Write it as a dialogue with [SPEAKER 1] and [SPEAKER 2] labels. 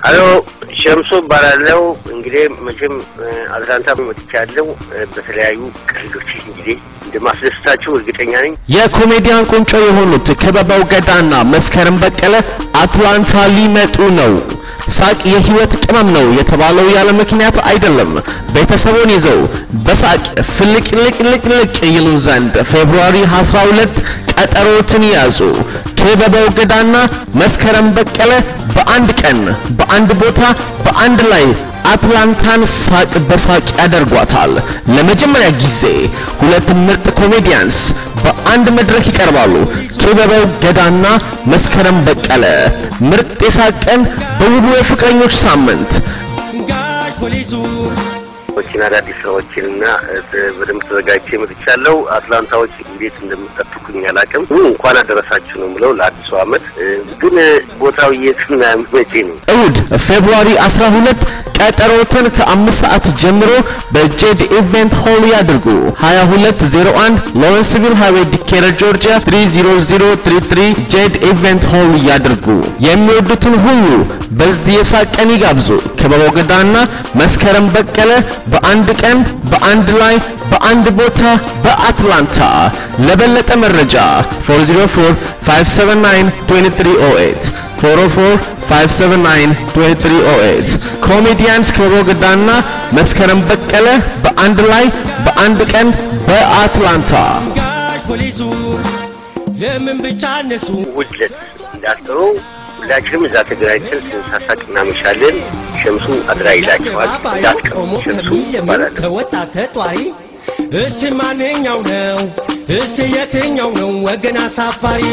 [SPEAKER 1] አሎ ሸምሱ ባላለው እንግዲህ መቼም አትላንታ መጥቻለሁ በተለያዩ ቀልዶች እንግዲህ እንደማስደስታችሁ እርግጠኛ ነኝ
[SPEAKER 2] የኮሜዲያን ቁንጮ የሆኑት ከበባው ገዳና መስከረም በቀለ አትላንታ ሊመጡ ነው ሳቅ የህይወት ቅመም ነው የተባለው ያለ ምክንያት አይደለም ቤተሰቡን ይዘው በሳቅ ፍልቅልቅልቅልቅ ይሉ ዘንድ ፌብሩዋሪ 12 ቀጠሮትን ያዙ ከበባው ገዳና መስከረም በቀለ በአንድ ቀን በአንድ ቦታ በአንድ ላይ አትላንታን ሳቅ በሳቅ ያደርጓታል ለመጀመሪያ ጊዜ ሁለት ምርጥ ኮሜዲያንስ በአንድ መድረክ ይቀርባሉ ከበባው ገዳና መስከረም በቀለ ምርጥ የሳቀን በውብ የፍቅረኞች ሳምንት
[SPEAKER 1] ወኪናዳ ዲስራዎችንና በደም ተዘጋጅቼ መጥቻለሁ አትላንታዎች እንዴት እንደምትጠብቁኝ ያላቀም እንኳን አደረሳችሁ ነው ምለው ለአዲሱ አመት ግን ቦታው የትና መቼ ነው
[SPEAKER 2] እሁድ ፌብሩዋሪ 12 ቀጠሮትን ከ5 ሰዓት ጀምሮ በጄድ ኢቨንት ሆል ያድርጉ 2201 ሎረንስቪል ሃይዌይ ዲኬር ጆርጂያ 30033 ጄድ ኢቨንት ሆል ያድርጉ የሚወዱትን ሁሉ በዚህ የሳቀን ይጋብዙ ከበባው ገዳና መስከረም በቀለ በአንድ ቀን በአንድ ላይ በአንድ ቦታ በአትላንታ ለበለጠ መረጃ 404-579-2308 404-579-2308 ኮሜዲያንስ ከበባው ገዳና መስከረም በቀለ በአንድ ላይ በአንድ ቀን በአትላንታ
[SPEAKER 3] ለምን ብቻ ነሱ
[SPEAKER 1] ውድለት እንዳትሩ ሁላችንም እዛ ተገናኝተን ስንሳሳቅና መሻለን ሸምሱ አድራይላችኋል እንዳትቀሩ ሸምሱ ይባላል
[SPEAKER 3] ከወጣት ተጧሪ እስቲ ማንኛው ነው እስቲ የትኛው ነው ወገን አሳፋሪ